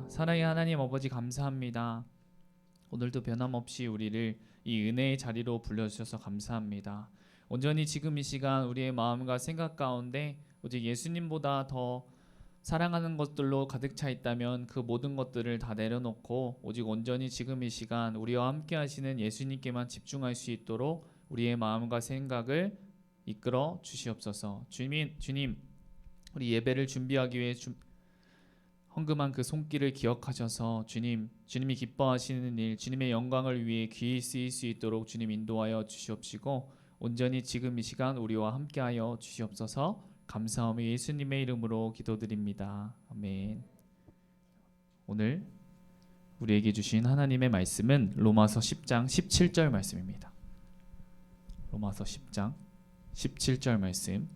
사랑의 하나님 아버지 감사합니다. 오늘도 변함없이 우리를 이 은혜의 자리로 불러주셔서 감사합니다. 온전히 지금 이 시간 우리의 마음과 생각 가운데 오직 예수님보다 더 사랑하는 것들로 가득 차 있다면 그 모든 것들을 다 내려놓고 오직 온전히 지금 이 시간 우리와 함께 하시는 예수님께만 집중할 수 있도록 우리의 마음과 생각을 이끌어 주시옵소서. 주님 우리 예배를 준비하기 위해 헌금한 그 손길을 기억하셔서 주님이 기뻐하시는 일, 주님의 영광을 위해 귀히 쓰일 수 있도록 주님 인도하여 주시옵시고 온전히 지금 이 시간 우리와 함께하여 주시옵소서. 감사하며 예수님의 이름으로 기도드립니다. 아멘. 오늘 우리에게 주신 하나님의 말씀은 로마서 10장 17절 말씀입니다. 로마서 10장 17절 말씀.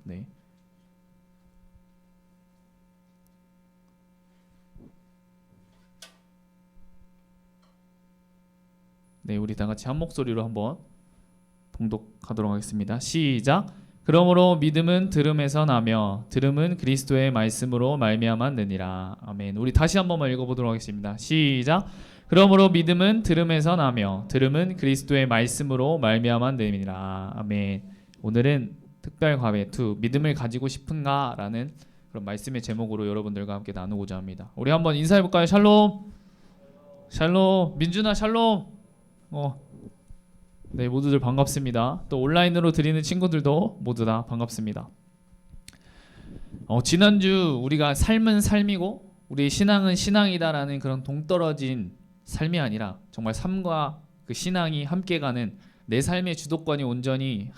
네, 우리 다 같이 한 목소리로 한번 봉독하도록 하겠습니다. 시작. 그러므로 믿음은 들음에서 나며 들음은 그리스도의 말씀으로 말미암았느니라. 아멘. 우리 다시 한 번만 읽어보도록 하겠습니다. 시작. 그러므로 믿음은 들음에서 나며 들음은 그리스도의 말씀으로 말미암았느니라. 아멘. 오늘은 특별 과외 2 믿음을 가지고 싶은가? 라는 그런 말씀의 제목으로 여러분들과 함께 나누고자 합니다. 우리 한번 인사해볼까요? 샬롬. 샬롬. 민준아 샬롬. 네, 모두들 반갑습니다. 또 온라인으로 드리는 친구들도 모두 다 반갑습니다. 지난주 우리가 삶은 삶이고 우리 신앙은 신앙이다라는 그런 동떨어진 삶이 아니라 정말 삶과 그 신앙이 함께 가는 내 삶의 주도권이 온전히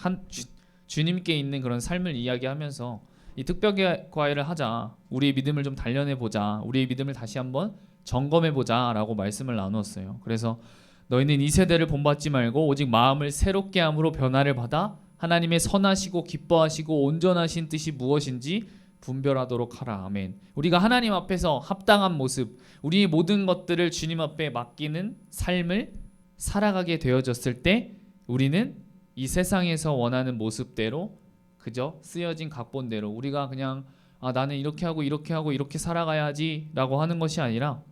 주님께 있는 그런 삶을 이야기하면서 이 특별 과외를 하자. 우리의 믿음을 좀 단련해보자. 우리의 믿음을 다시 한번 점검해보자 라고 말씀을 나누었어요. 그래서 너희는 이 세대를 본받지 말고 오직 마음을 새롭게 함으로 변화를 받아 하나님의 선하시고 기뻐하시고 온전하신 뜻이 무엇인지 분별하도록 하라. 아멘. 우리가 하나님 앞에서 합당한 모습, 우리의 모든 것들을 주님 앞에 맡기는 삶을 살아가게 되어졌을 때 우리는 이 세상에서 원하는 모습대로 그저 쓰여진 각본대로 우리가 그냥 나는 이렇게 하고 이렇게 하고 이렇게 살아가야지 라고 하는 것이 아니라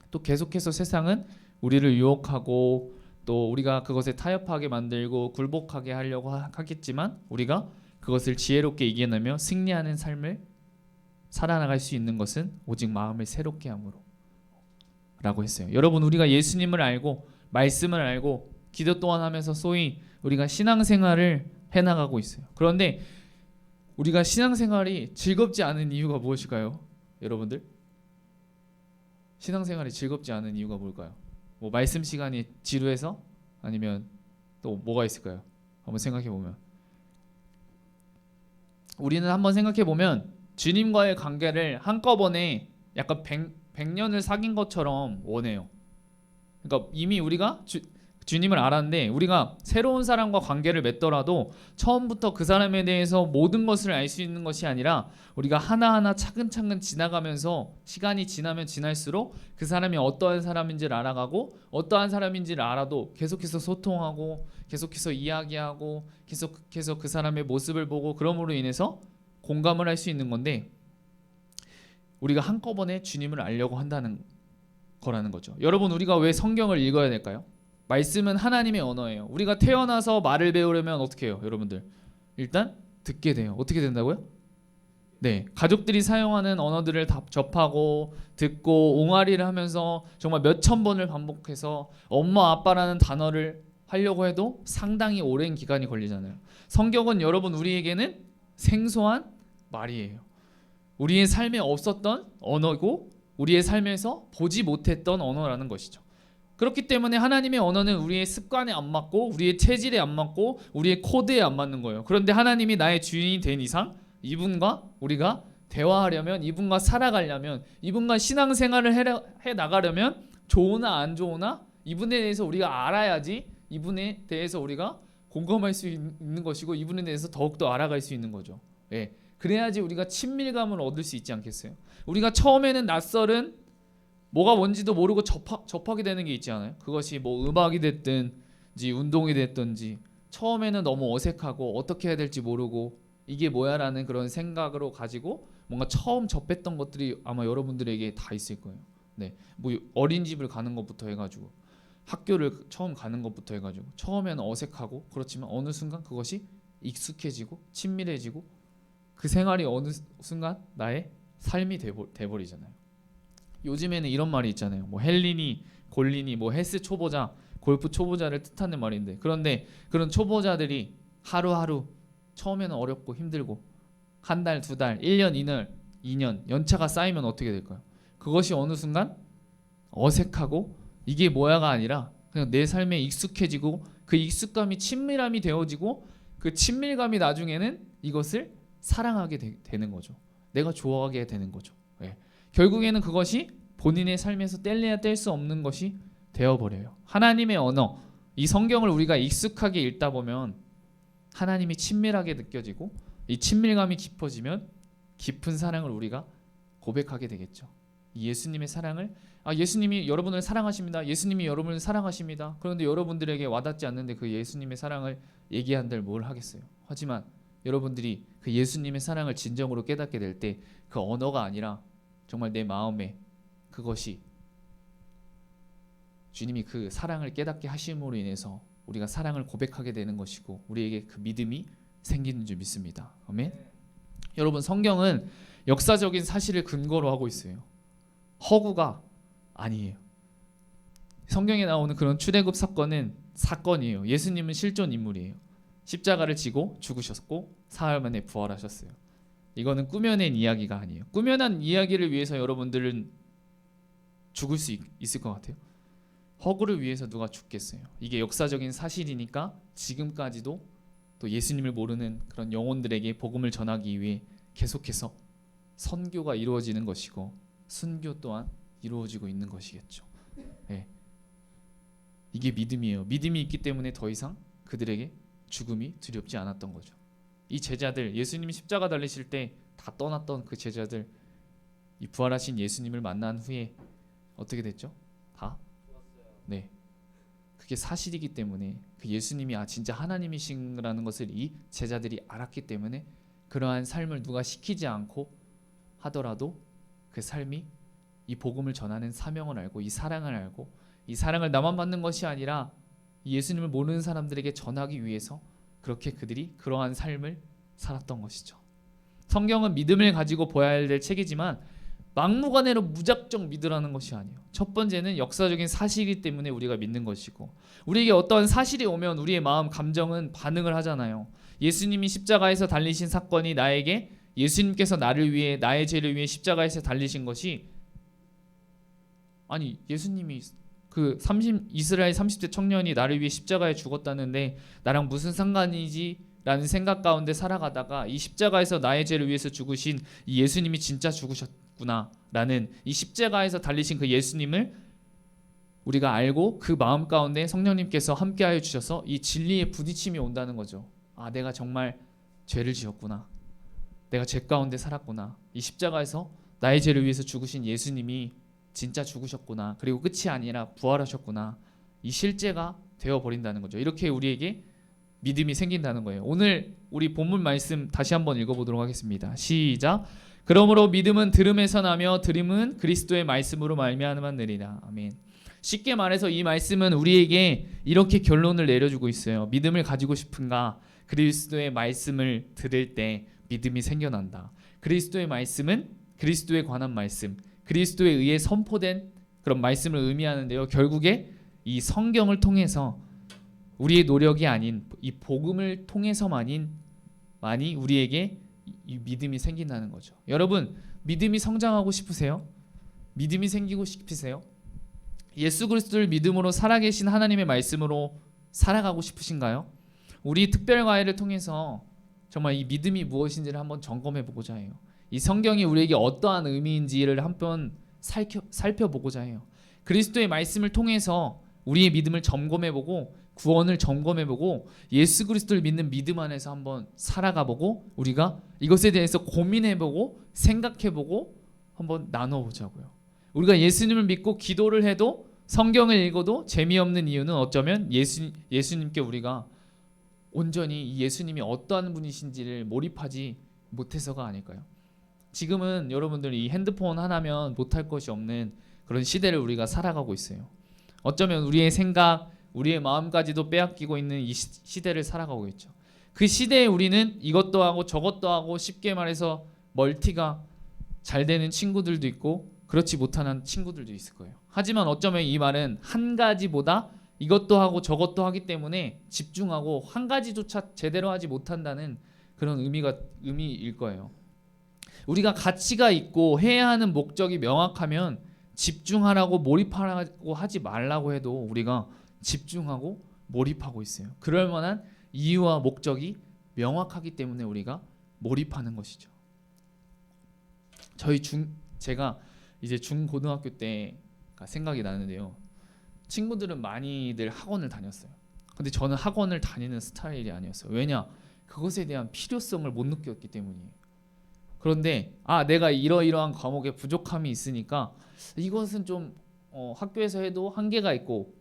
또 계속해서 세상은 우리를 유혹하고 또 우리가 그것에 타협하게 만들고 굴복하게 하려고 하겠지만 우리가 그것을 지혜롭게 이겨내며 승리하는 삶을 살아나갈 수 있는 것은 오직 마음을 새롭게 함으로 라고 했어요. 여러분 우리가 예수님을 알고 말씀을 알고 기도 또한 하면서 소위 우리가 신앙생활을 해나가고 있어요. 그런데 우리가 신앙생활이 즐겁지 않은 이유가 무엇일까요? 여러분들 신앙생활이 즐겁지 않은 이유가 뭘까요? 뭐 말씀 시간이 지루해서? 아니면 또 뭐가 있을까요? 한번 생각해보면 우리는 한번 생각해보면 주님과의 관계를 한꺼번에 약간 100년을 사귄 것처럼 원해요. 그러니까 이미 우리가 주님을 알았는데 우리가 새로운 사람과 관계를 맺더라도 처음부터 그 사람에 대해서 모든 것을 알 수 있는 것이 아니라 우리가 하나하나 차근차근 지나가면서 시간이 지나면 지날수록 그 사람이 어떠한 사람인지를 알아가고 어떠한 사람인지를 알아도 계속해서 소통하고 계속해서 이야기하고 계속해서 그 사람의 모습을 보고 그럼으로 인해서 공감을 할 수 있는 건데 우리가 한꺼번에 주님을 알려고 한다는 거라는 거죠. 여러분 우리가 왜 성경을 읽어야 될까요? 말씀은 하나님의 언어예요. 우리가 태어나서 말을 배우려면 어떻게 해요? 여러분들 일단 듣게 돼요. 어떻게 된다고요? 네, 가족들이 사용하는 언어들을 다 접하고 듣고 옹알이를 하면서 정말 몇천 번을 반복해서 엄마 아빠라는 단어를 하려고 해도 상당히 오랜 기간이 걸리잖아요. 성경은 여러분 우리에게는 생소한 말이에요. 우리의 삶에 없었던 언어고 우리의 삶에서 보지 못했던 언어라는 것이죠. 그렇기 때문에 하나님의 언어는 우리의 습관에 안 맞고 우리의 체질에 안 맞고 우리의 코드에 안 맞는 거예요. 그런데 하나님이 나의 주인이 된 이상 이분과 우리가 대화하려면 이분과 살아가려면 이분과 신앙생활을 해 나가려면 좋으나 안 좋으나 이분에 대해서 우리가 알아야지 이분에 대해서 우리가 공감할 수 있는 것이고 이분에 대해서 더욱더 알아갈 수 있는 거죠. 예. 그래야지 우리가 친밀감을 얻을 수 있지 않겠어요? 우리가 처음에는 낯설은 뭐가 뭔지도 모르고 접하게 되는 게 있지 않아요? 그것이 뭐 음악이 됐든지 운동이 됐든지 처음에는 너무 어색하고 어떻게 해야 될지 모르고 이게 뭐야 라는 그런 생각으로 가지고 뭔가 처음 접했던 것들이 아마 여러분들에게 다 있을 거예요. 네, 뭐 어린이집을 가는 것부터 해가지고 학교를 처음 가는 것부터 해가지고 처음에는 어색하고 그렇지만 어느 순간 그것이 익숙해지고 친밀해지고 그 생활이 어느 순간 나의 삶이 돼버리잖아요. 요즘에는 이런 말이 있잖아요. 뭐 헬린이, 골린이, 뭐 헬스 초보자, 골프 초보자를 뜻하는 말인데, 그런데 그런 초보자들이 하루하루 처음에는 어렵고 힘들고 한 달, 두 달, 1년, 2년 연차가 쌓이면 어떻게 될까요? 그것이 어느 순간 어색하고 이게 뭐야가 아니라 그냥 내 삶에 익숙해지고 그 익숙감이 친밀함이 되어지고 그 친밀감이 나중에는 이것을 사랑하게 되는 거죠. 내가 좋아하게 되는 거죠. 예. 결국에는 그것이 본인의 삶에서 뗄래야 뗄 수 없는 것이 되어버려요. 하나님의 언어, 이 성경을 우리가 익숙하게 읽다 보면 하나님이 친밀하게 느껴지고 이 친밀감이 깊어지면 깊은 사랑을 우리가 고백하게 되겠죠. 이 예수님의 사랑을 예수님이 여러분을 사랑하십니다. 예수님이 여러분을 사랑하십니다. 그런데 여러분들에게 와닿지 않는데 그 예수님의 사랑을 얘기한들 뭘 하겠어요. 하지만 여러분들이 그 예수님의 사랑을 진정으로 깨닫게 될 때 그 언어가 아니라 정말 내 마음에 그것이 주님이 그 사랑을 깨닫게 하심으로 인해서 우리가 사랑을 고백하게 되는 것이고 우리에게 그 믿음이 생기는 줄 믿습니다. 아멘. 여러분, 성경은 역사적인 사실을 근거로 하고 있어요. 허구가 아니에요. 성경에 나오는 그런 출애굽 사건은 사건이에요. 예수님은 실존 인물이에요. 십자가를 지고 죽으셨고 사흘 만에 부활하셨어요. 이거는 꾸며낸 이야기가 아니에요. 꾸며낸 이야기를 위해서 여러분들은 죽을 수 있을 것 같아요? 허구를 위해서 누가 죽겠어요? 이게 역사적인 사실이니까 지금까지도 또 예수님을 모르는 그런 영혼들에게 복음을 전하기 위해 계속해서 선교가 이루어지는 것이고 순교 또한 이루어지고 있는 것이겠죠. 네. 이게 믿음이에요. 믿음이 있기 때문에 더 이상 그들에게 죽음이 두렵지 않았던 거죠. 이 제자들, 예수님이 십자가 달리실 때 다 떠났던 그 제자들, 이 부활하신 예수님을 만난 후에 어떻게 됐죠? 다? 네. 그게 사실이기 때문에 그 예수님이 진짜 하나님이신라는 것을 이 제자들이 알았기 때문에 그러한 삶을 누가 시키지 않고 하더라도 그 삶이 이 복음을 전하는 사명을 알고 이 사랑을 알고 이 사랑을 나만 받는 것이 아니라 이 예수님을 모르는 사람들에게 전하기 위해서 그렇게 그들이 그러한 삶을 살았던 것이죠. 성경은 믿음을 가지고 보아야 될 책이지만 막무가내로 무작정 믿으라는 것이 아니에요. 첫 번째는 역사적인 사실이기 때문에 우리가 믿는 것이고 우리에게 어떠한 사실이 오면 우리의 마음, 감정은 반응을 하잖아요. 예수님이 십자가에서 달리신 사건이 나에게 예수님께서 나를 위해 나의 죄를 위해 십자가에서 달리신 것이 예수님이 그 이스라엘 30대 청년이 나를 위해 십자가에 죽었다는데 나랑 무슨 상관이지? 라는 생각 가운데 살아가다가 이 십자가에서 나의 죄를 위해서 죽으신 이 예수님이 진짜 죽으셨구나 라는 이 십자가에서 달리신 그 예수님을 우리가 알고 그 마음 가운데 성령님께서 함께하여 주셔서 이 진리의 부딪힘이 온다는 거죠. 내가 정말 죄를 지었구나. 내가 죄 가운데 살았구나. 이 십자가에서 나의 죄를 위해서 죽으신 예수님이 진짜 죽으셨구나. 그리고 끝이 아니라 부활하셨구나. 이 실제가 되어버린다는 거죠. 이렇게 우리에게 믿음이 생긴다는 거예요. 오늘 우리 본문 말씀 다시 한번 읽어보도록 하겠습니다. 시작. 그러므로 믿음은 들음에서 나며 들음은 그리스도의 말씀으로 말미암아 느리라. 아멘. 쉽게 말해서 이 말씀은 우리에게 이렇게 결론을 내려주고 있어요. 믿음을 가지고 싶은가? 그리스도의 말씀을 들을 때 믿음이 생겨난다. 그리스도의 말씀은 그리스도에 관한 말씀, 그리스도에 의해 선포된 그런 말씀을 의미하는데요. 결국에 이 성경을 통해서 우리의 노력이 아닌 이 복음을 통해서만이 우리에게 이 믿음이 생긴다는 거죠. 여러분, 믿음이 성장하고 싶으세요? 믿음이 생기고 싶으세요? 예수 그리스도를 믿음으로 살아계신 하나님의 말씀으로 살아가고 싶으신가요? 우리 특별과외를 통해서 정말 이 믿음이 무엇인지를 한번 점검해 보고자 해요. 이 성경이 우리에게 어떠한 의미인지를 한번 살펴보고자 해요. 그리스도의 말씀을 통해서 우리의 믿음을 점검해보고 구원을 점검해보고 예수 그리스도를 믿는 믿음 안에서 한번 살아가보고 우리가 이것에 대해서 고민해보고 생각해보고 한번 나눠보자고요. 우리가 예수님을 믿고 기도를 해도 성경을 읽어도 재미없는 이유는 어쩌면 예수님께 우리가 온전히 이 예수님이 어떠한 분이신지를 몰입하지 못해서가 아닐까요? 지금은 여러분들이 이 핸드폰 하나면 못할 것이 없는 그런 시대를 우리가 살아가고 있어요. 어쩌면 우리의 생각, 우리의 마음까지도 빼앗기고 있는 이 시대를 살아가고 있죠. 그 시대에 우리는 이것도 하고 저것도 하고, 쉽게 말해서 멀티가 잘 되는 친구들도 있고 그렇지 못하는 친구들도 있을 거예요. 하지만 어쩌면 이 말은 한 가지보다 이것도 하고 저것도 하기 때문에 집중하고 한 가지조차 제대로 하지 못한다는 그런 의미일 거예요. 우리가 가치가 있고 해야 하는 목적이 명확하면 집중하라고 몰입하라고 하지 말라고 해도 우리가 집중하고 몰입하고 있어요. 그럴 만한 이유와 목적이 명확하기 때문에 우리가 몰입하는 것이죠. 제가 이제 중고등학교 때 생각이 나는데요. 친구들은 많이들 학원을 다녔어요. 근데 저는 학원을 다니는 스타일이 아니었어요. 왜냐? 그것에 대한 필요성을 못 느꼈기 때문이에요. 그런데 내가 이러이러한 과목에 부족함이 있으니까 이것은 좀 학교에서 해도 한계가 있고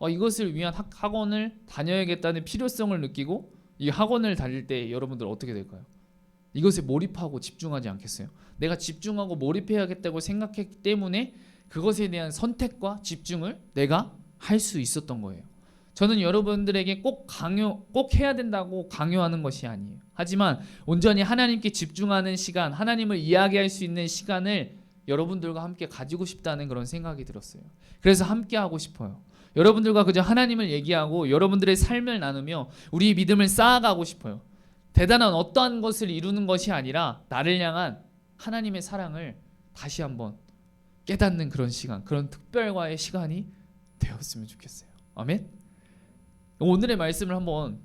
이것을 위한 학원을 다녀야겠다는 필요성을 느끼고 이 학원을 다닐 때 여러분들 어떻게 될까요? 이것에 몰입하고 집중하지 않겠어요? 내가 집중하고 몰입해야겠다고 생각했기 때문에 그것에 대한 선택과 집중을 내가 할 수 있었던 거예요. 저는 여러분들에게 꼭 해야 된다고 강요하는 것이 아니에요. 하지만 온전히 하나님께 집중하는 시간, 하나님을 이야기할 수 있는 시간을 여러분들과 함께 가지고 싶다는 그런 생각이 들었어요. 그래서 함께 하고 싶어요. 여러분들과 그저 하나님을 얘기하고 여러분들의 삶을 나누며 우리의 믿음을 쌓아가고 싶어요. 대단한 어떠한 것을 이루는 것이 아니라 나를 향한 하나님의 사랑을 다시 한번 깨닫는 그런 시간, 그런 특별과의 시간이 되었으면 좋겠어요. 아멘. 오늘의 말씀을 한번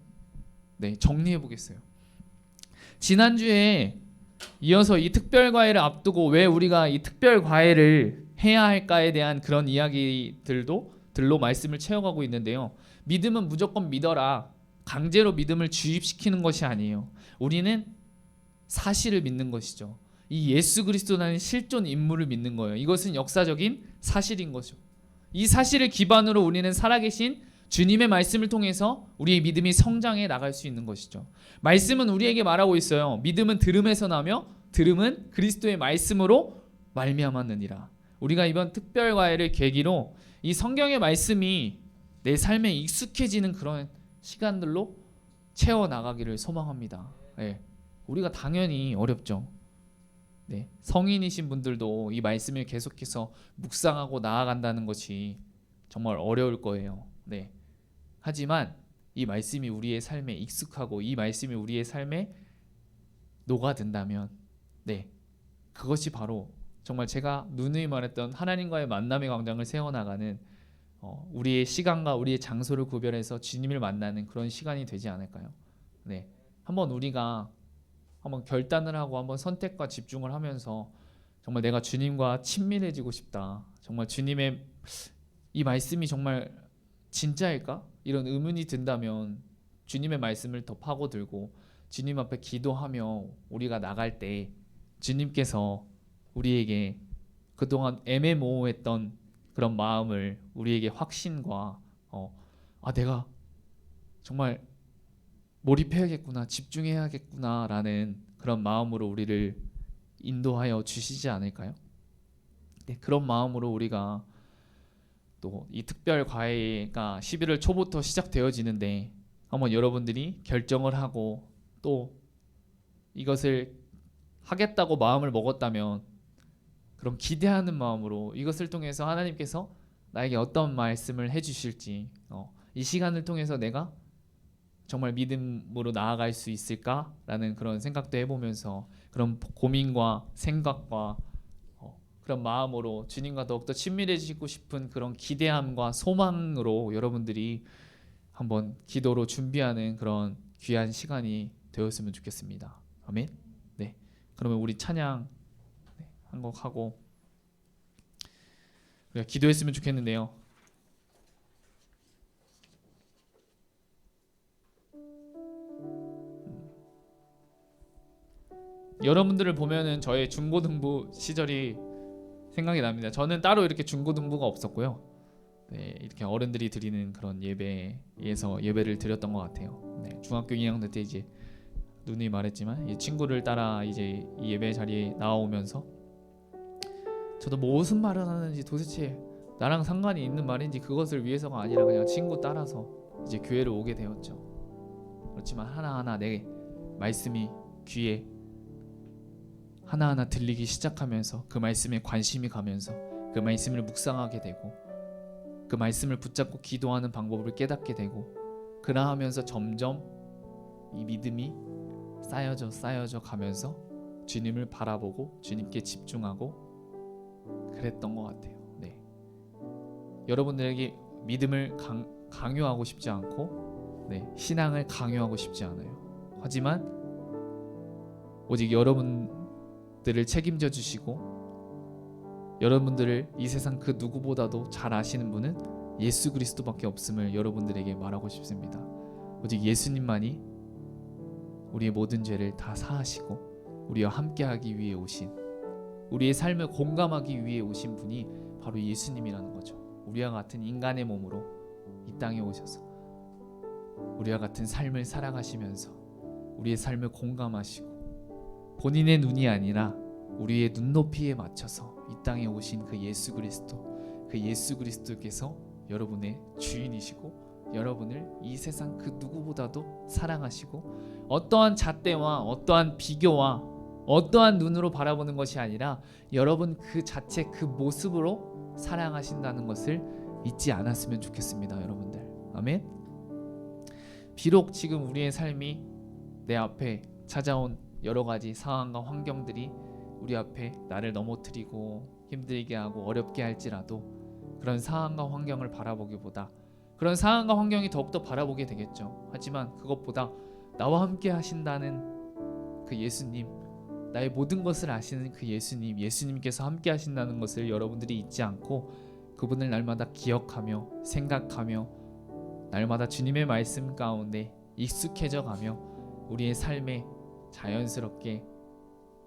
정리해 보겠어요. 지난주에 이어서 이 특별과외를 앞두고 왜 우리가 이 특별과외를 해야 할까에 대한 그런 이야기들로 말씀을 채워가고 있는데요. 믿음은 무조건 믿어라, 강제로 믿음을 주입시키는 것이 아니에요. 우리는 사실을 믿는 것이죠. 이 예수 그리스도라는 실존 인물을 믿는 거예요. 이것은 역사적인 사실인 거죠. 이 사실을 기반으로 우리는 살아계신 주님의 말씀을 통해서 우리의 믿음이 성장해 나갈 수 있는 것이죠. 말씀은 우리에게 말하고 있어요. 믿음은 들음에서 나며 들음은 그리스도의 말씀으로 말미암았느니라. 우리가 이번 특별과외를 계기로 이 성경의 말씀이 내 삶에 익숙해지는 그런 시간들로 채워나가기를 소망합니다. 우리가 당연히 어렵죠. 성인이신 분들도 이 말씀을 계속해서 묵상하고 나아간다는 것이 정말 어려울 거예요. 하지만 이 말씀이 우리의 삶에 익숙하고 이 말씀이 우리의 삶에 녹아든다면 그것이 바로 정말 제가 누누이 말했던 하나님과의 만남의 광장을 세워나가는 우리의 시간과 우리의 장소를 구별해서 주님을 만나는 그런 시간이 되지 않을까요? 한번 우리가 한번 결단을 하고 한번 선택과 집중을 하면서 정말 내가 주님과 친밀해지고 싶다, 정말 주님의 이 말씀이 정말 진짜일까? 이런 의문이 든다면 주님의 말씀을 더 파고들고 주님 앞에 기도하며 우리가 나갈 때 주님께서 우리에게 그동안 애매모호했던 그런 마음을 우리에게 확신과 내가 정말 몰입해야겠구나, 집중해야겠구나 라는 그런 마음으로 우리를 인도하여 주시지 않을까요? 그런 마음으로 우리가 또 이 특별 과외가 11월 초부터 시작되어지는데 한번 여러분들이 결정을 하고 또 이것을 하겠다고 마음을 먹었다면 그럼 기대하는 마음으로 이것을 통해서 하나님께서 나에게 어떤 말씀을 해주실지 이 시간을 통해서 내가 정말 믿음으로 나아갈 수 있을까라는 그런 생각도 해보면서 그런 고민과 생각과 그런 마음으로 주님과 더욱더 친밀해지고 싶은 그런 기대함과 소망으로 여러분들이 한번 기도로 준비하는 그런 귀한 시간이 되었으면 좋겠습니다. 아멘. 그러면 우리 찬양 한 곡 하고 우리가 기도했으면 좋겠는데요. 여러분들을 보면은 저의 중고등부 시절이 생각이 납니다. 저는 따로 이렇게 중고등부가 없었고요. 이렇게 어른들이 드리는 그런 예배에서 예배를 드렸던 것 같아요. 중학교 2학년 때 이제 누누이 말했지만 이 친구를 따라 이제 이 예배 자리에 나오면서 저도 뭐 무슨 말을 하는지 도대체 나랑 상관이 있는 말인지 그것을 위해서가 아니라 그냥 친구 따라서 이제 교회를 오게 되었죠. 그렇지만 하나하나 내 말씀이 귀에 하나하나 들리기 시작하면서 그 말씀에 관심이 가면서 그 말씀을 묵상하게 되고 그 말씀을 붙잡고 기도하는 방법을 깨닫게 되고 그러하면서 점점 이 믿음이 쌓여져 가면서 주님을 바라보고 주님께 집중하고 그랬던 것 같아요. 네. 여러분들에게 믿음을 강요하고 싶지 않고 신앙을 강요하고 싶지 않아요. 하지만 오직 여러분들을 책임져 주시고 여러분들을 이 세상 그 누구보다도 잘 아시는 분은 예수 그리스도밖에 없음을 여러분들에게 말하고 싶습니다. 오직 예수님만이 우리의 모든 죄를 다 사하시고 우리와 함께하기 위해 오신, 우리의 삶을 공감하기 위해 오신 분이 바로 예수님이라는 거죠. 우리와 같은 인간의 몸으로 이 땅에 오셔서 우리와 같은 삶을 살아가시면서 우리의 삶을 공감하시고 본인의 눈이 아니라 우리의 눈높이에 맞춰서 이 땅에 오신 그 예수 그리스도께서 여러분의 주인이시고 여러분을 이 세상 그 누구보다도 사랑하시고 어떠한 잣대와 어떠한 비교와 어떠한 눈으로 바라보는 것이 아니라 여러분 그 자체 그 모습으로 사랑하신다는 것을 잊지 않았으면 좋겠습니다. 여러분들 아멘. 비록 지금 우리의 삶이 내 앞에 찾아온 여러 가지 상황과 환경들이 우리 앞에 나를 넘어뜨리고 힘들게 하고 어렵게 할지라도 그런 상황과 환경을 바라보기보다 그런 상황과 환경이 더욱더 바라보게 되겠죠. 하지만 그것보다 나와 함께 하신다는 그 예수님, 나의 모든 것을 아시는 그 예수님께서 함께 하신다는 것을 여러분들이 잊지 않고 그분을 날마다 기억하며 생각하며 날마다 주님의 말씀 가운데 익숙해져 가며 우리의 삶에 자연스럽게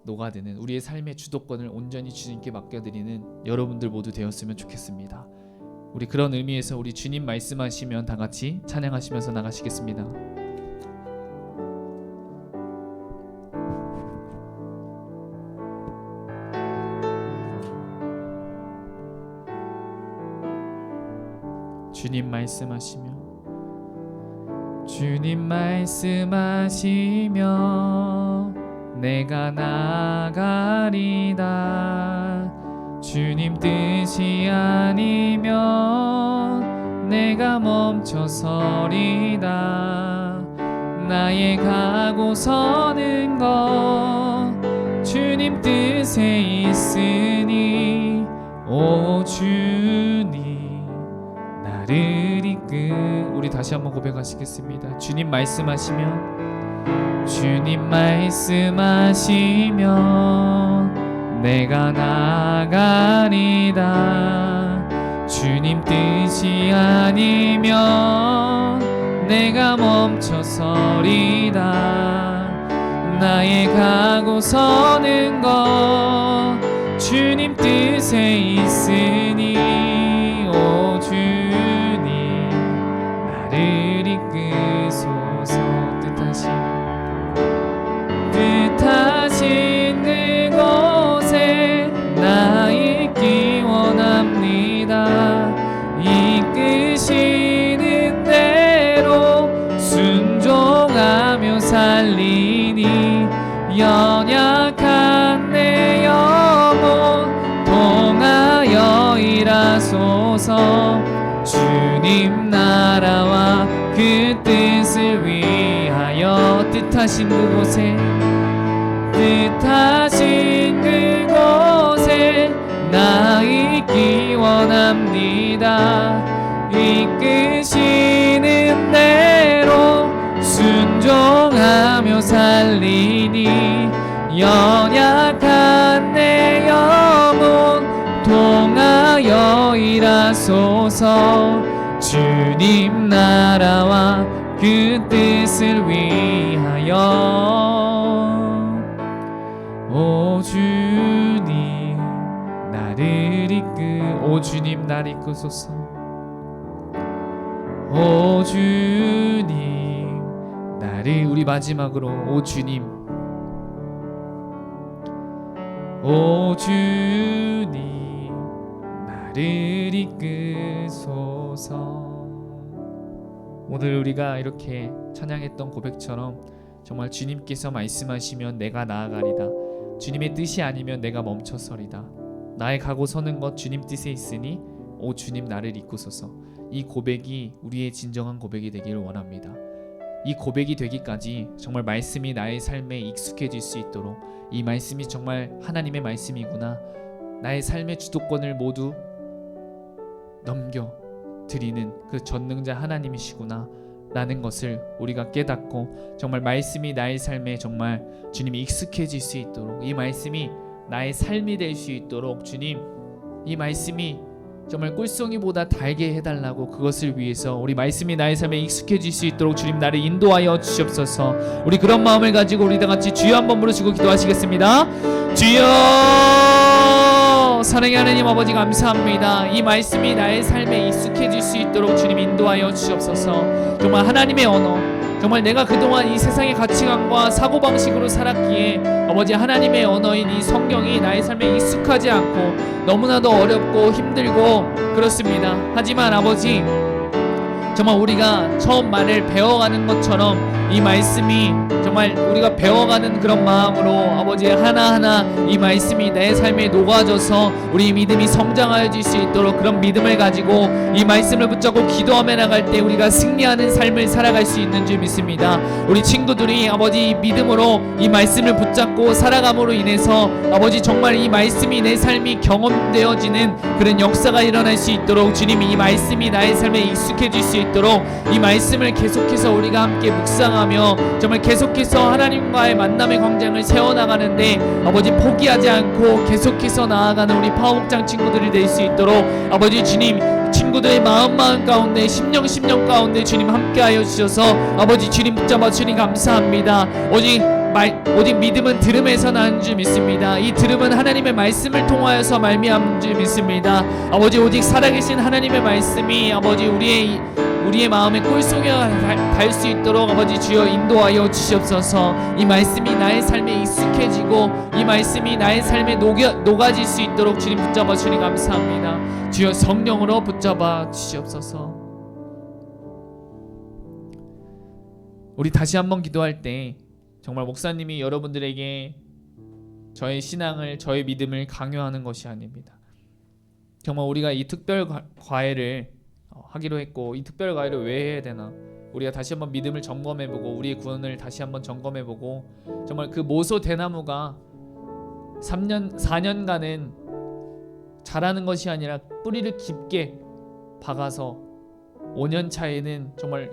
녹아드는 우리의 삶의 주도권을 온전히 주님께 맡겨드리는 여러분들 모두 되었으면 좋겠습니다. 우리 그런 의미에서 우리 주님 말씀하시면 다 같이 찬양하시면서 나가시겠습니다. 주님 말씀하시면 주님 말씀하시면 내가 나가리다. 주님 뜻이 아니면 내가 멈춰서리다. 나의 가고 서는 것 주님 뜻에 있으니 오 주님 나를 우리 다시 한번 고백하시겠습니다. 주님 말씀하시면 주님 말씀하시면 내가 나가리다. 주님 뜻이 아니면 내가 멈춰서리다. 나의 가고 서는 것 주님 뜻에 있으니 오 주님 나를 이끄소서. 뜻하신 그곳에 나 있기 원합니다. 이끄시는 대로 순종하며 살리니 연약한 내 영혼 통하여 일하소서. 주님 나라와 그 뜻을 위하여 뜻하신 그곳에 나 있기 원합니다. 이끄시는 대로 순종하며 살리니 연약한 내 영혼 통하여 일하소서. 주님 나라와 그 뜻을 위하여 오 주님 나를 오 주님 나를 이끄소서. 오 주님 나를 우리 마지막으로 오 주님 오 주님 나를 이끄소서. 오늘 우리가 이렇게 찬양했던 고백처럼 정말 주님께서 말씀하시면 내가 나아가리다. 주님의 뜻이 아니면 내가 멈춰서리다. 나의 가고 서는 것 주님 뜻에 있으니 오 주님 나를 이끄소서. 이 고백이 우리의 진정한 고백이 되기를 원합니다. 이 고백이 되기까지 정말 말씀이 나의 삶에 익숙해질 수 있도록, 이 말씀이 정말 하나님의 말씀이구나, 나의 삶의 주도권을 모두 넘겨드리는 그 전능자 하나님이시구나 라는 것을 우리가 깨닫고 정말 말씀이 나의 삶에 정말 주님이 익숙해질 수 있도록, 이 말씀이 나의 삶이 될 수 있도록 주님 이 말씀이 정말 꿀송이보다 달게 해달라고, 그것을 위해서 우리 말씀이 나의 삶에 익숙해질 수 있도록 주님 나를 인도하여 주시옵소서. 우리 그런 마음을 가지고 우리 다 같이 주여 한번 부르시고 기도하시겠습니다. 주여, 사랑의 하나님 아버지 감사합니다. 이 말씀이 나의 삶에 익숙해질 수 있도록 주님 인도하여 주시옵소서. 정말 하나님의 언어, 정말 내가 그동안 이 세상의 가치관과 사고방식으로 살았기에 아버지 하나님의 언어인 이 성경이 나의 삶에 익숙하지 않고 너무나도 어렵고 힘들고 그렇습니다. 하지만 아버지 정말 우리가 처음 말을 배워가는 것처럼 이 말씀이 정말 우리가 배워가는 그런 마음으로 아버지 하나하나 이 말씀이 내 삶에 녹아져서 우리 믿음이 성장하여질 수 있도록 그런 믿음을 가지고 이 말씀을 붙잡고 기도하며 나갈 때 우리가 승리하는 삶을 살아갈 수 있는 줄 믿습니다. 우리 친구들이 아버지 믿음으로 이 말씀을 붙잡고 살아감으로 인해서 아버지 정말 이 말씀이 내 삶이 경험되어지는 그런 역사가 일어날 수 있도록 주님이 이 말씀이 나의 삶에 익숙해질 수 있도록 이 말씀을 계속해서 우리가 함께 묵상하며 정말 계속해서 하나님과의 만남의 광장을 세워나가는데 아버지 포기하지 않고 계속해서 나아가는 우리 파워목장 친구들이 될 수 있도록 아버지 주님 친구들의 마음 가운데 심령 가운데 주님 함께하여 주셔서 아버지 주님 붙잡아 주님 감사합니다. 오직 믿음은 들음에서 나는 줄 믿습니다. 이 들음은 하나님의 말씀을 통하여서 말미암은 줄 믿습니다. 아버지 오직 살아계신 하나님의 말씀이 아버지 우리의 마음에 꿀송이가 닿을 수 있도록 아버지 주여 인도하여 주시옵소서. 이 말씀이 나의 삶에 익숙해지고 이 말씀이 나의 삶에 녹아질 수 있도록 주님 붙잡아 주님 감사합니다. 주여 성령으로 붙잡아 주시옵소서. 우리 다시 한번 기도할 때 정말 목사님이 여러분들에게 저의 신앙을, 저의 믿음을 강요하는 것이 아닙니다. 정말 우리가 이 특별 과외를 하기로 했고 이 특별 과외를 왜 해야 되나, 우리가 다시 한번 믿음을 점검해보고 우리의 구원을 다시 한번 점검해보고 정말 그 모소 대나무가 4년간은 자라는 것이 아니라 뿌리를 깊게 박아서 5년 차에는 정말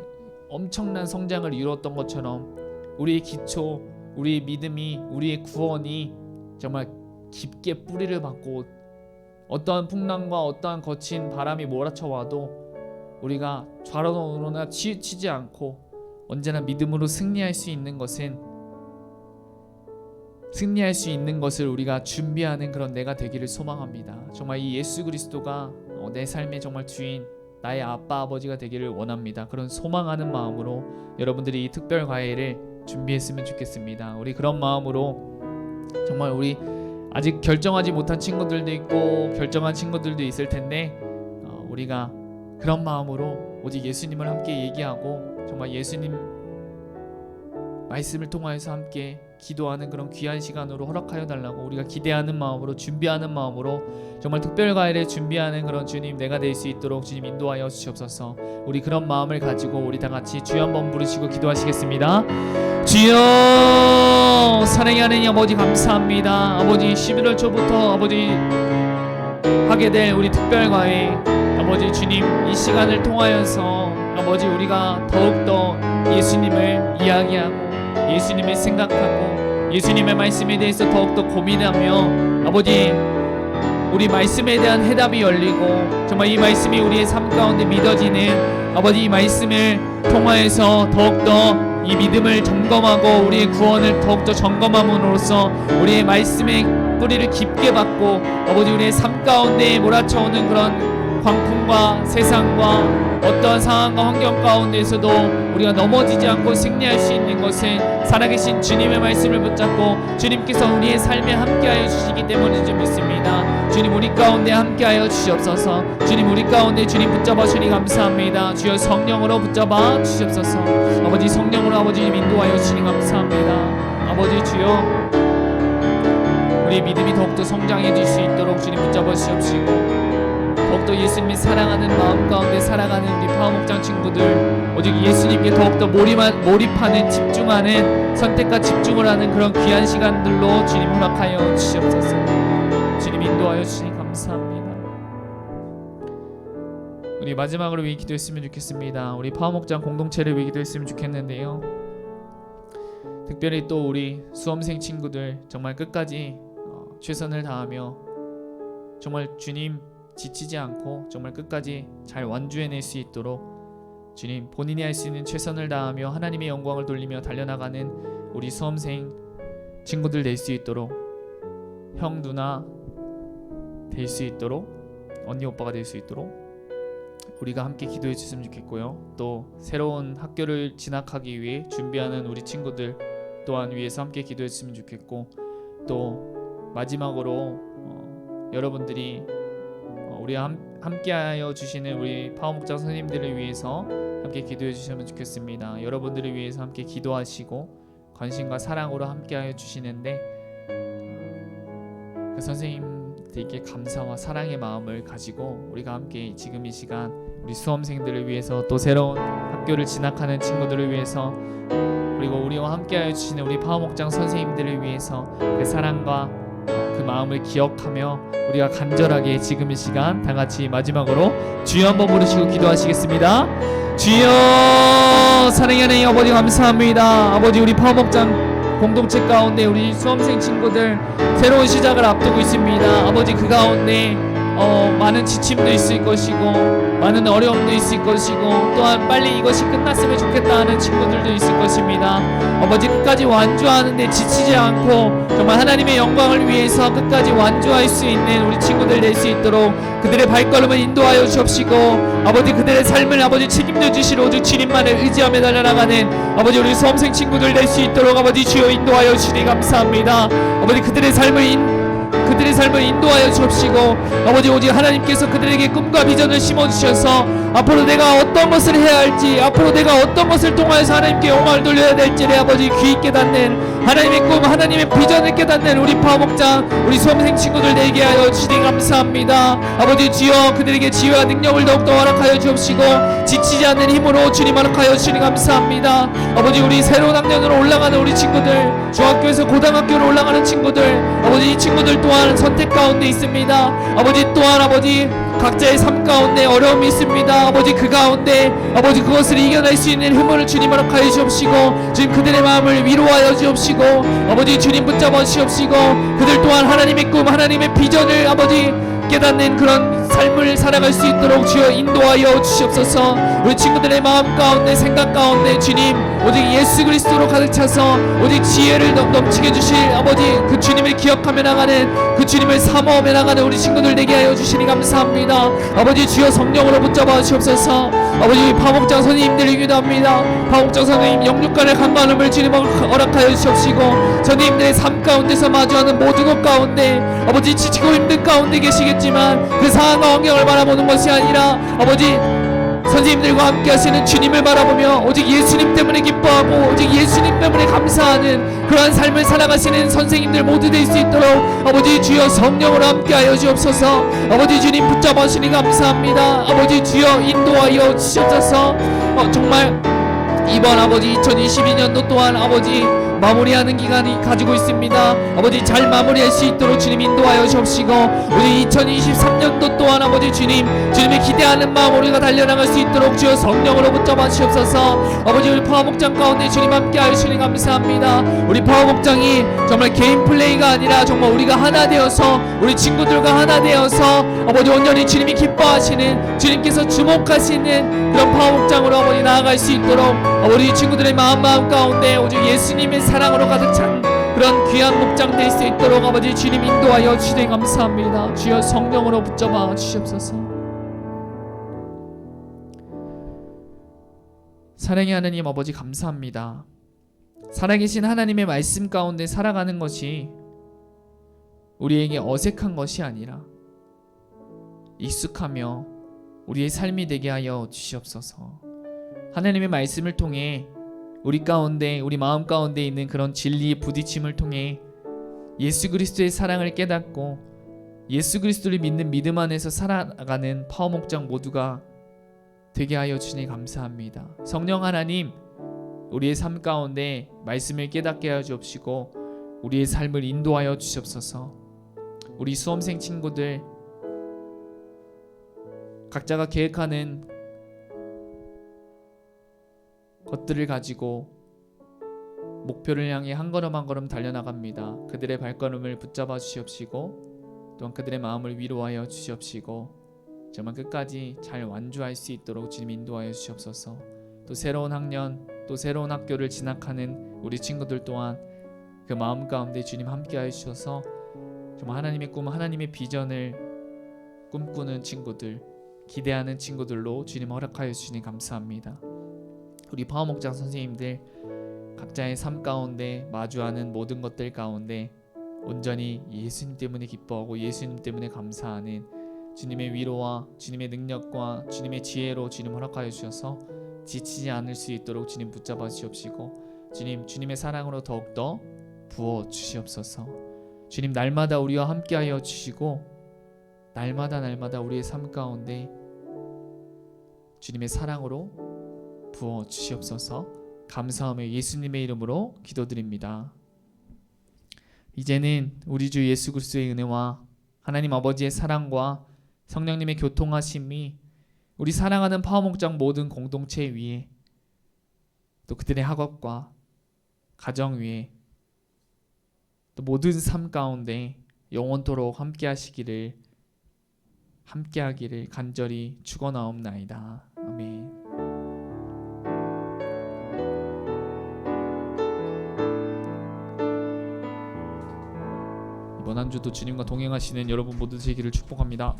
엄청난 성장을 이루었던 것처럼 우리의 기초, 우리의 믿음이, 우리의 구원이 정말 깊게 뿌리를 박고 어떠한 풍랑과 어떠한 거친 바람이 몰아쳐 와도 우리가 좌로우로나 치우치지 않고 언제나 믿음으로 승리할 수 있는 것을 우리가 준비하는 그런 내가 되기를 소망합니다. 정말 이 예수 그리스도가 내 삶의 정말 주인, 나의 아빠 아버지가 되기를 원합니다. 그런 소망하는 마음으로 여러분들이 이 특별 과외를 준비했으면 좋겠습니다. 우리 그런 마음으로 정말 우리 아직 결정하지 못한 친구들도 있고 결정한 친구들도 있을 텐데 우리가 그런 마음으로 오직 예수님을 함께 얘기하고 정말 예수님 말씀을 통하여서 함께 기도하는 그런 귀한 시간으로 허락하여 달라고 우리가 기대하는 마음으로 준비하는 마음으로 정말 특별과외를 준비하는 그런 주님 내가 될 수 있도록 주님 인도하여 주시옵소서. 우리 그런 마음을 가지고 우리 다 같이 주여 한번 부르시고 기도하시겠습니다. 주여, 사랑의 하나님 아버지 감사합니다. 아버지 11월 초부터 아버지 하게 될 우리 특별과외 아버지 주님 이 시간을 통하여서 아버지 우리가 더욱더 예수님을 이야기하고 예수님을 생각하고 예수님의 말씀에 대해서 더욱더 고민하며 아버지 우리 말씀에 대한 해답이 열리고 정말 이 말씀이 우리의 삶 가운데 믿어지는 아버지 이 말씀을 통하여서 더욱더 이 믿음을 점검하고 우리의 구원을 더욱더 점검함으로써 우리의 말씀의 뿌리를 깊게 받고 아버지 우리의 삶 가운데 몰아쳐오는 그런 광풍과 세상과 어떠한 상황과 환경 가운데에서도 우리가 넘어지지 않고 승리할 수 있는 것은 살아계신 주님의 말씀을 붙잡고 주님께서 우리의 삶에 함께하여 주시기 때문인 줄 믿습니다. 주님 우리 가운데 함께하여 주시옵소서. 주님 우리 가운데 주님 붙잡아 주니 감사합니다. 주여 성령으로 붙잡아 주시옵소서. 아버지 성령으로 아버지님 인도하여 주니 감사합니다. 아버지 주여 우리의 믿음이 더욱더 성장해질 수 있도록 주님 붙잡아 주시옵시고 더욱더 예수님이 사랑하는 마음 가운데 살아가는 우리 파워목장 친구들 오직 예수님께 더욱더 몰입하는 집중하는 선택과 집중을 하는 그런 귀한 시간들로 주님 허락하여 주시옵소서. 주님 인도하여 주시니 감사합니다. 우리 마지막으로 위해 기도했으면 좋겠습니다. 우리 파워목장 공동체를 위해 기도했으면 좋겠는데요. 특별히 또 우리 수험생 친구들 정말 끝까지 최선을 다하며 정말 주님 지치지 않고 정말 끝까지 잘 완주해낼 수 있도록 주님 본인이 할 수 있는 최선을 다하며 하나님의 영광을 돌리며 달려나가는 우리 수험생 친구들 될 수 있도록 형 누나 될 수 있도록 언니 오빠가 될 수 있도록 우리가 함께 기도해 주셨으면 좋겠고요. 또 새로운 학교를 진학하기 위해 준비하는 우리 친구들 또한 위해서 함께 기도해 주셨으면 좋겠고 또 마지막으로 여러분들이 우리와 함께하여 주시는 우리 파워목장 선생님들을 위해서 함께 기도해 주시면 좋겠습니다. 여러분들을 위해서 함께 기도하시고 관심과 사랑으로 함께하여 주시는데 그 선생님들께 감사와 사랑의 마음을 가지고 우리가 함께 지금 이 시간 우리 수험생들을 위해서 또 새로운 학교를 진학하는 친구들을 위해서 그리고 우리와 함께하여 주시는 우리 파워목장 선생님들을 위해서 그 사랑과 그 마음을 기억하며 우리가 간절하게 지금 이 시간 다같이 마지막으로 주여 한번 부르시고 기도하시겠습니다. 주여 사랑의 하나님 아버지 감사합니다. 아버지 우리 파워목장 공동체 가운데 우리 수험생 친구들 새로운 시작을 앞두고 있습니다. 아버지 그 가운데 많은 지침도 있을 것이고 많은 어려움도 있을 것이고 또한 빨리 이것이 끝났으면 좋겠다 하는 친구들도 있을 것입니다. 아버지 끝까지 완주하는데 지치지 않고 정말 하나님의 영광을 위해서 끝까지 완주할 수 있는 우리 친구들 될 수 있도록 그들의 발걸음을 인도하여 주옵시고 아버지 그들의 삶을 아버지 책임져 주실 오직 주님만을 의지하며 달려나가는 아버지 우리 수험생 친구들 될 수 있도록 아버지 주여 인도하여 주시니 감사합니다. 아버지 그들의 삶을 인도하여 주옵시고 아버지 오직 하나님께서 그들에게 꿈과 비전을 심어주셔서 앞으로 내가 어떤 것을 해야 할지 앞으로 내가 어떤 것을 통하여서 하나님께 영광을 돌려야 될지를 아버지 귀히 깨닫는 하나님의 꿈 하나님의 비전을 깨닫는 우리 파워목장 우리 수험생 친구들 되게 하여 주시니 감사합니다. 아버지 주여 그들에게 지혜와 능력을 더욱더 허락하여 주옵시고 지치지 않는 힘으로 주님 허락하여 주시니 감사합니다. 아버지 우리 새로운 학년으로 올라가는 우리 친구들 중학교에서 고등학교로 올라가는 친구들 아버지 이 친구들 또한 선택 가운데 있습니다. 아버지 또한 아버지 각자의 삶 가운데 어려움이 있습니다. 아버지 그 가운데 아버지 그것을 이겨낼 수 있는 힘을 주님 허락하여 주옵시고 주님 그들의 마음을 위로하여 주옵시고 아버지 주님 붙잡아 주옵시고 그들 또한 하나님의 꿈 하나님의 비전을 아버지 깨닫는 그런 삶을 살아갈 수 있도록 주여 인도하여 주시옵소서. 우리 친구들의 마음 가운데 생각 가운데 주님 오직 예수 그리스도로 가득 차서 오직 지혜를 넘치게 주실 아버지 그 주님을 기억하며 나가는 그 주님을 사모하며 나가는 우리 친구들 되게 하여 주시니 감사합니다. 아버지 주여 성령으로 붙잡아 주옵소서. 아버지 파목장 선생님들을 기도합니다. 파목장 선생님 영육간의 강건함을 주님 허락하여 주시옵시고 선생님들의 삶 가운데서 마주하는 모든 것 가운데 아버지 지치고 힘든 가운데 계시겠지만 그 상황과 환경을 바라보는 것이 아니라 아버지 선생님들과 함께 하시는 주님을 바라보며 오직 예수님 때문에 기뻐하고 오직 예수님 때문에 감사하는 그러한 삶을 살아가시는 선생님들 모두 될 수 있도록 아버지 주여 성령으로 함께 하여 주옵소서. 아버지 주님 붙잡아 주시니 감사합니다. 아버지 주여 인도하여 주셔서 정말 이번 아버지 2022년도 또한 아버지 마무리하는 기간이 가지고 있습니다. 아버지 잘 마무리할 수 있도록 주님 인도하여 주옵시고 우리 2023년도 또한 아버지 주님의 기대하는 마음 우리가 달려나갈 수 있도록 주여 성령으로 붙잡아 주옵소서. 아버지 우리 파워목장 가운데 주님 함께 하시니 감사합니다. 우리 파워목장이 정말 개인 플레이가 아니라 정말 우리가 하나 되어서 우리 친구들과 하나 되어서 아버지 온전히 주님이 기뻐하시는 주님께서 주목하시는 그런 파워목장으로 아버지 나아갈 수 있도록 우리 친구들의 마음 가운데 오직 예수님의 사랑으로 가득 찬 그런 귀한 목장 될 수 있도록 아버지 주님 인도하여 주시니 감사합니다. 주여 성령으로 붙잡아 주시옵소서. 사랑의 하나님 아버지 감사합니다. 살아계신 하나님의 말씀 가운데 살아가는 것이 우리에게 어색한 것이 아니라 익숙하며 우리의 삶이 되게 하여 주시옵소서. 하나님의 말씀을 통해 우리 가운데, 우리 마음 가운데 있는 그런 진리의 부딪힘을 통해 예수 그리스도의 사랑을 깨닫고 예수 그리스도를 믿는 믿음 안에서 살아가는 파워목장 모두가 되게 하여 주니 감사합니다. 성령 하나님, 우리의 삶 가운데 말씀을 깨닫게 하여 주옵시고 우리의 삶을 인도하여 주시옵소서. 우리 수험생 친구들 각자가 계획하는 것들을 가지고 목표를 향해 한 걸음 한 걸음 달려나갑니다. 그들의 발걸음을 붙잡아 주시옵시고 또한 그들의 마음을 위로하여 주시옵시고 정말 끝까지 잘 완주할 수 있도록 주님 인도하여 주시옵소서. 또 새로운 학년, 또 새로운 학교를 진학하는 우리 친구들 또한 그 마음 가운데 주님 함께하여 주셔서 정말 하나님의 꿈, 하나님의 비전을 꿈꾸는 친구들, 기대하는 친구들로 주님 허락하여 주시니 감사합니다. 우리 파워목장 선생님들 각자의 삶 가운데 마주하는 모든 것들 가운데 온전히 예수님 때문에 기뻐하고 예수님 때문에 감사하는 주님의 위로와 주님의 능력과 주님의 지혜로 주님 허락하여 주셔서 지치지 않을 수 있도록 주님 붙잡아 주시옵시고 주님의 사랑으로 더욱더 부어 주시옵소서. 주님 날마다 우리와 함께하여 주시고 날마다 우리의 삶 가운데 주님의 사랑으로 부어 주시옵소서. 감사하며 예수님의 이름으로 기도드립니다. 이제는 우리 주 예수 그리스도의 은혜와 하나님 아버지의 사랑과 성령님의 교통하심이 우리 사랑하는 파워목장 모든 공동체 위에 또 그들의 학업과 가정 위에 또 모든 삶 가운데 영원토록 함께하기를 간절히 축원하옵나이다. 아멘. 이번 한 주도 주님과 동행하시는 여러분 모두 되기를 축복합니다.